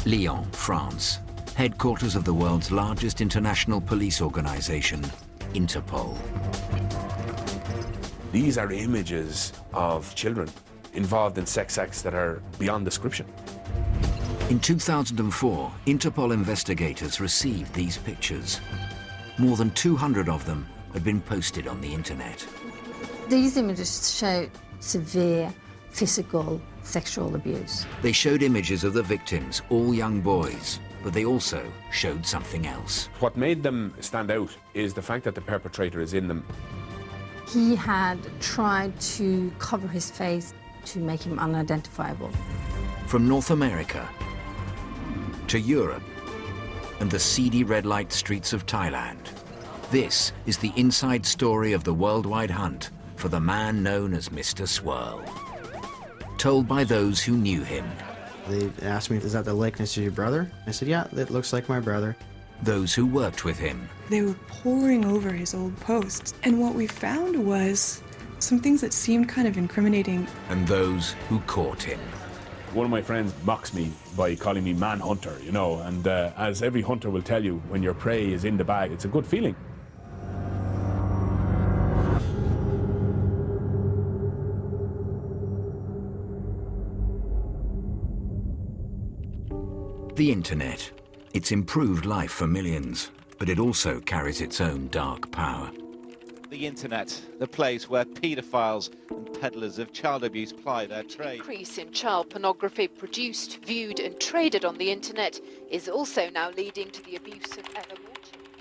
Lyon, France, headquarters of the world's largest international police organization, Interpol. These are images of children involved in sex acts that are beyond description. In 2004, Interpol investigators received these pictures. More than 200 of them had been posted on the internet. These images show severe physical sexual abuse. They showed images of the victims, all young boys, but they also showed something else. What made them stand out is the fact that the perpetrator is in them. He had tried to cover his face to make him unidentifiable. From North America to Europe and the seedy red light streets of Thailand, this is the inside story of the worldwide hunt for the man known as Mr Swirl. Told by those who knew him. They asked me, is that the likeness of your brother? I said, yeah, that looks like my brother. Those who worked with him. They were poring over his old posts, and what we found was some things that seemed kind of incriminating. And those who caught him. One of my friends mocks me by calling me manhunter, you know, and as every hunter will tell you, when your prey is in the bag, it's a good feeling. The internet. It's improved life for millions, but it also carries its own dark power. The internet, the place where paedophiles and peddlers of child abuse ply their trade. The increase in child pornography produced, viewed and traded on the internet is also now leading to the abuse of ever more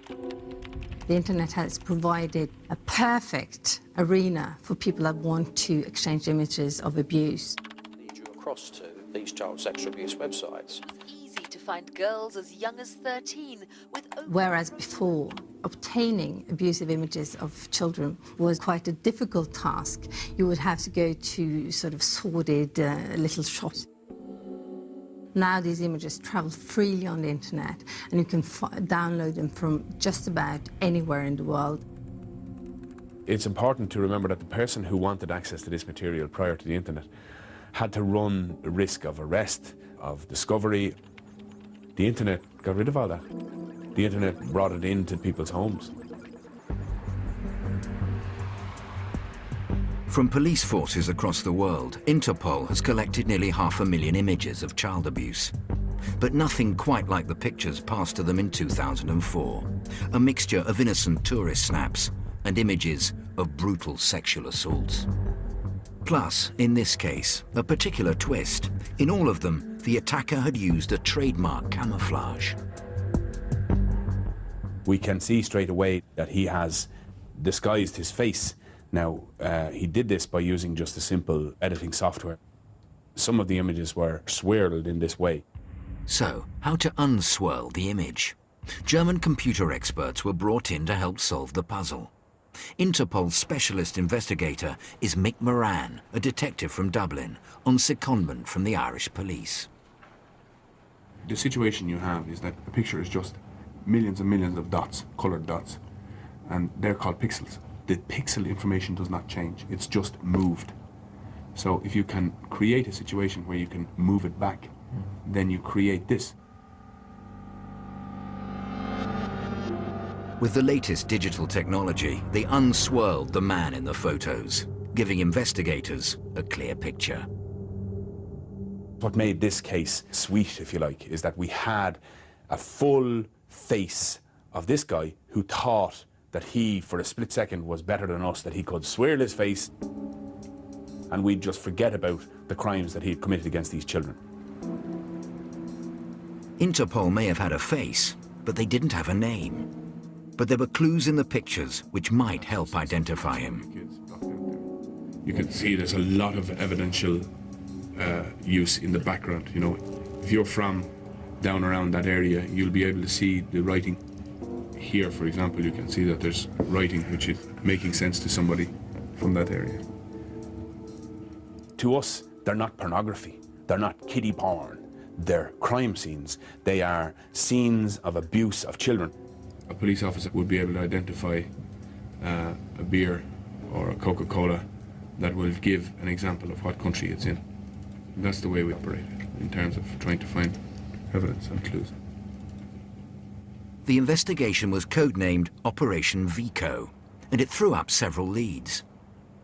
children. The internet has provided a perfect arena for people that want to exchange images of abuse. Lead you across to these child sexual abuse websites. To find girls as young as 13 with... Whereas before, obtaining abusive images of children was quite a difficult task. You would have to go to sort of sordid little shops. Now these images travel freely on the internet, and you can download them from just about anywhere in the world. It's important to remember that the person who wanted access to this material prior to the internet had to run the risk of arrest, of discovery. The internet got rid of all that. The internet brought it into people's homes. From police forces across the world, Interpol has collected nearly 500,000 images of child abuse. But nothing quite like the pictures passed to them in 2004. A mixture of innocent tourist snaps and images of brutal sexual assaults. Plus, in this case, a particular twist. In all of them, the attacker had used a trademark camouflage. We can see straight away that he has disguised his face. Now, he did this by using just a simple editing software. Some of the images were swirled in this way. So, how to unswirl the image? German computer experts were brought in to help solve the puzzle. Interpol's specialist investigator is Mick Moran, a detective from Dublin, on secondment from the Irish police. The situation you have is that a picture is just millions and millions of dots, coloured dots, and they're called pixels. The pixel information does not change, it's just moved. So if you can create a situation where you can move it back, then you create this. With the latest digital technology, they unswirled the man in the photos, giving investigators a clear picture. What made this case sweet, if you like, is that we had a full face of this guy who thought that he, for a split second, was better than us, that he could swirl his face, and we'd just forget about the crimes that he had committed against these children. Interpol may have had a face, but they didn't have a name. But there were clues in the pictures which might help identify him. You can see there's a lot of evidential use in the background. You know, if you're from down around that area, you'll be able to see the writing. Here, for example, you can see that there's writing which is making sense to somebody from that area. To us, they're not pornography. They're not kiddie porn. They're crime scenes. They are scenes of abuse of children. A police officer would be able to identify a beer or a Coca-Cola that will give an example of what country it's in. That's the way we operate in terms of trying to find evidence and clues. The investigation was codenamed Operation Vico, and it threw up several leads.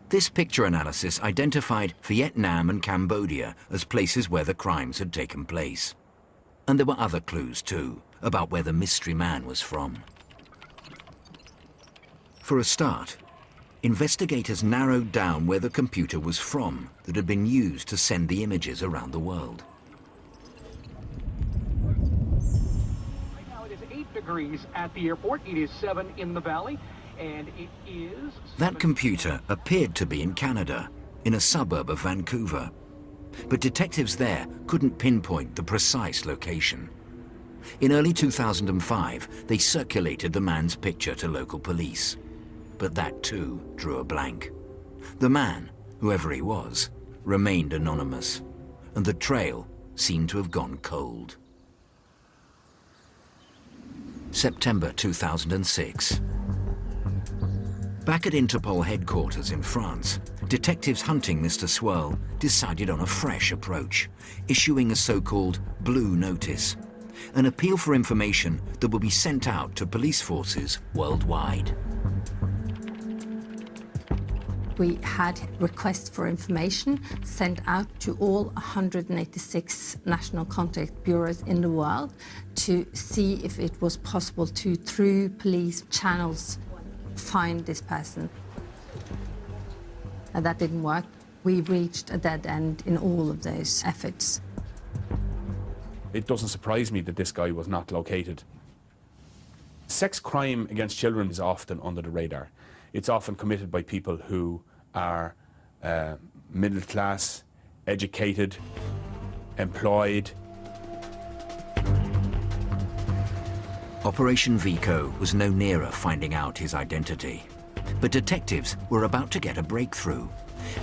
This picture analysis identified Vietnam and Cambodia as places where the crimes had taken place. And there were other clues too, about where the mystery man was from. For a start, investigators narrowed down where the computer was from that had been used to send the images around the world. Right now it is 8 degrees at the airport. It is 7 in the valley, and it is... That computer appeared to be in Canada, in a suburb of Vancouver. But detectives there couldn't pinpoint the precise location. In early 2005, they circulated the man's picture to local police. But that too drew a blank. The man, whoever he was, remained anonymous, and the trail seemed to have gone cold. September 2006. Back at Interpol headquarters in France, detectives hunting Mr Swirl decided on a fresh approach, issuing a so-called blue notice, an appeal for information that will be sent out to police forces worldwide. We had requests for information sent out to all 186 national contact bureaus in the world to see if it was possible to, through police channels, find this person. And that didn't work. We reached a dead end in all of those efforts. It doesn't surprise me that this guy was not located. Sex crime against children is often under the radar. It's often committed by people who are middle class, educated, employed. Operation Vico was no nearer finding out his identity. But detectives were about to get a breakthrough.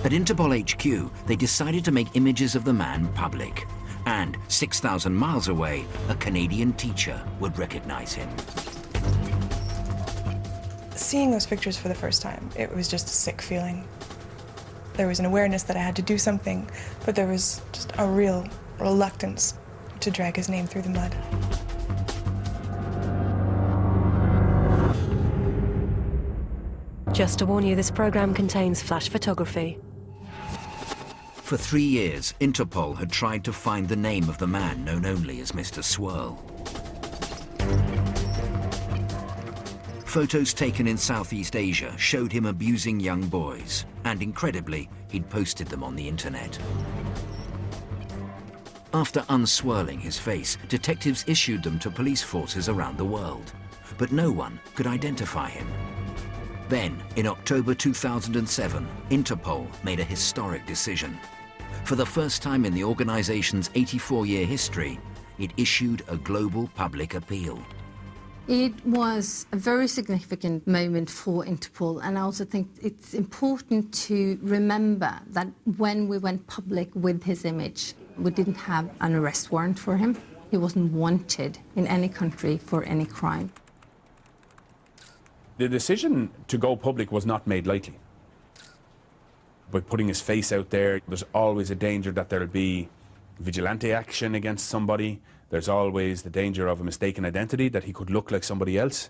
At Interpol HQ, they decided to make images of the man public. And 6,000 miles away, a Canadian teacher would recognize him. Seeing those pictures for the first time, it was just a sick feeling. There was an awareness that I had to do something, but there was just a real reluctance to drag his name through the mud. Just to warn you, this program contains flash photography. For 3 years, Interpol had tried to find the name of the man known only as Mr Swirl. Photos taken in Southeast Asia showed him abusing young boys, and incredibly, he'd posted them on the internet. After unswirling his face, detectives issued them to police forces around the world, but no one could identify him. Then, in October 2007, Interpol made a historic decision. For the first time in the organization's 84-year history, it issued a global public appeal. It was a very significant moment for Interpol, and I also think it's important to remember that when we went public with his image, we didn't have an arrest warrant for him. He wasn't wanted in any country for any crime. The decision to go public was not made lightly. By putting his face out there, there's always a danger that there'll be vigilante action against somebody. There's always the danger of a mistaken identity, that he could look like somebody else.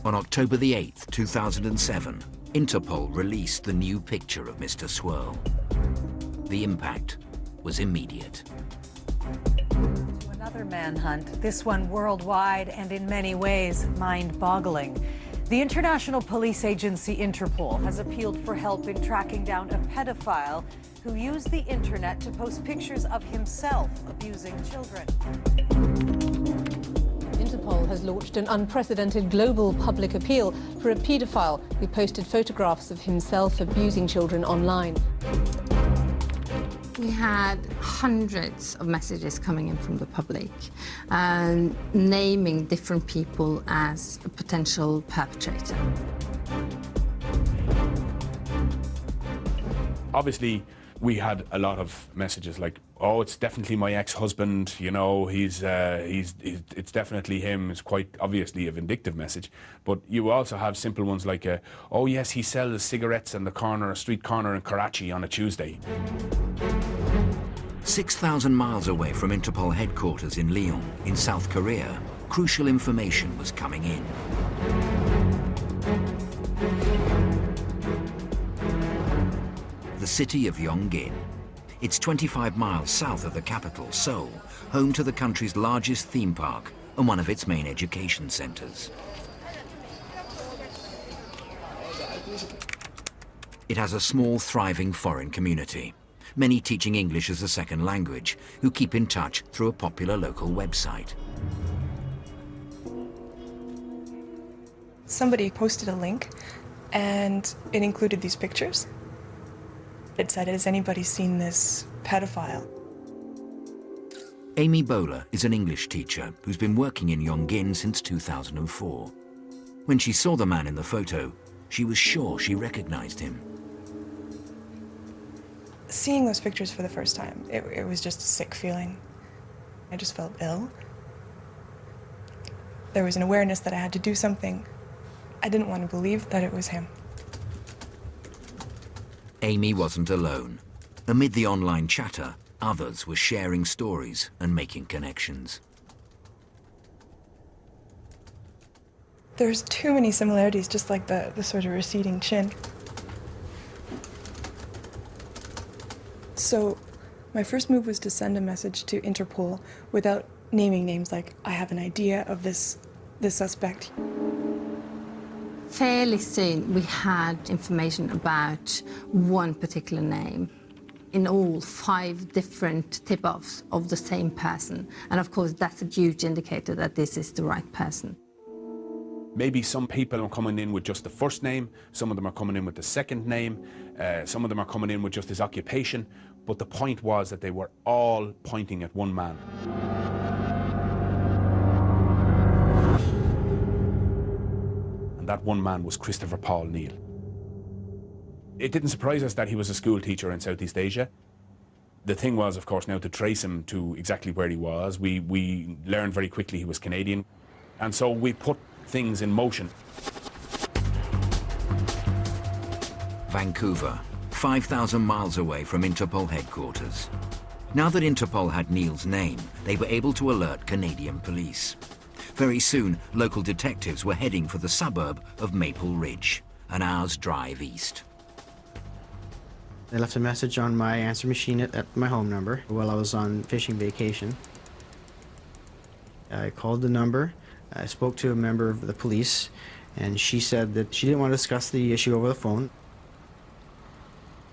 On October the 8th, 2007, Interpol released the new picture of Mr Swirl. The impact was immediate. To another manhunt, this one worldwide and in many ways mind-boggling. The international police agency Interpol has appealed for help in tracking down a pedophile who used the internet to post pictures of himself abusing children. Interpol has launched an unprecedented global public appeal for a paedophile who posted photographs of himself abusing children online. We had hundreds of messages coming in from the public, naming different people as a potential perpetrator. Obviously, we had a lot of messages like, oh, it's definitely my ex-husband, you know, it's definitely him. It's quite obviously a vindictive message. But you also have simple ones like, oh yes, he sells cigarettes on the corner, a street corner in Karachi on a Tuesday. 6,000 miles away from Interpol headquarters in Lyon, in South Korea, crucial information was coming in. The city of Yongin. It's 25 miles south of the capital, Seoul, home to the country's largest theme park and one of its main education centers. It has a small, thriving foreign community, many teaching English as a second language, who keep in touch through a popular local website. Somebody posted a link, and it included these pictures. It said, has anybody seen this pedophile? Amy Bowler is an English teacher who's been working in Yongin since 2004. When she saw the man in the photo, she was sure she recognized him. Seeing those pictures for the first time, it was just a sick feeling. I just felt ill. There was an awareness that I had to do something. I didn't want to believe that it was him. Amy wasn't alone. Amid the online chatter, others were sharing stories and making connections. There's too many similarities, just like the sort of receding chin. So my first move was to send a message to Interpol without naming names, like, I have an idea of this suspect. Fairly soon, we had information about one particular name. In all, 5 different tip-offs of the same person. And of course, that's a huge indicator that this is the right person. Maybe some people are coming in with just the first name, some of them are coming in with the second name, some of them are coming in with just his occupation, but the point was that they were all pointing at one man. And that one man was Christopher Paul Neal. It didn't surprise us that he was a school teacher in Southeast Asia. The thing was, of course, now to trace him to exactly where he was. We learned very quickly he was Canadian, and so we put things in motion. Vancouver, 5,000 miles away from Interpol headquarters. Now that Interpol had Neal's name, they were able to alert Canadian police. Very soon, local detectives were heading for the suburb of Maple Ridge, an hour's drive east. They left a message on my answer machine at my home number while I was on fishing vacation. I called the number. I spoke to a member of the police, and she said that she didn't want to discuss the issue over the phone.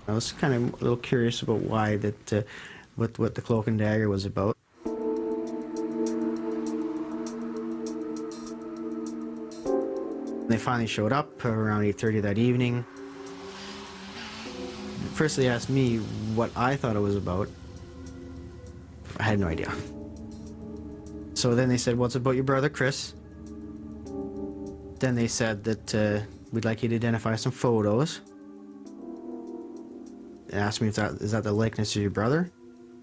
I was kind of a little curious about why that, what the cloak and dagger was about. They finally showed up around 8:30 that evening. First they asked me what I thought it was about. I had no idea. So then they said, well, it's about your brother, Chris. Then they said that we'd like you to identify some photos. They asked me if is that the likeness of your brother?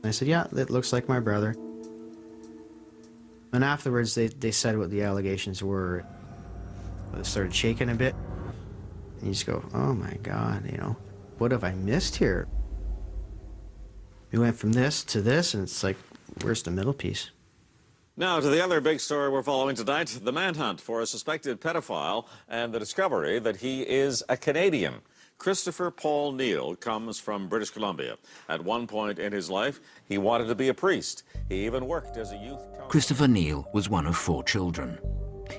And I said, yeah, that looks like my brother. And afterwards they said what the allegations were. I started shaking a bit. And you just go, oh my God, you know, what have I missed here? We went from this to this, and it's like, where's the middle piece? Now to the other big story we're following tonight, the manhunt for a suspected pedophile and the discovery that he is a Canadian. Christopher Paul Neal comes from British Columbia. At one point in his life, he wanted to be a priest. He even worked as a youth counselor. Christopher Neal was one of 4 children.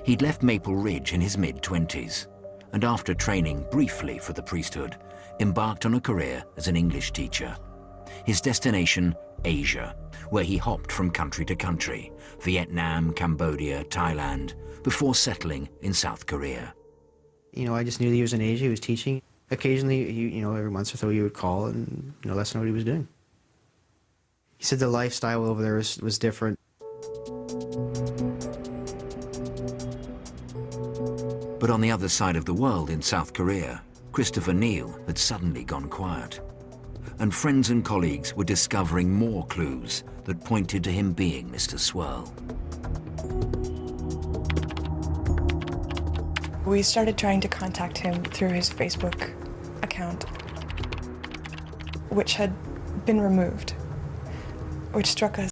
He'd left Maple Ridge in his mid-20s, and after training briefly for the priesthood, embarked on a career as an English teacher. His destination, Asia, where he hopped from country to country, Vietnam, Cambodia, Thailand, before settling in South Korea. You know, I just knew that he was in Asia, he was teaching. Occasionally, you know, every once or so he would call and, you know, let us know what he was doing. He said the lifestyle over there was different. But on the other side of the world in South Korea, Christopher Neal had suddenly gone quiet. And friends and colleagues were discovering more clues that pointed to him being Mr Swirl. We started trying to contact him through his Facebook account, which had been removed. which struck us.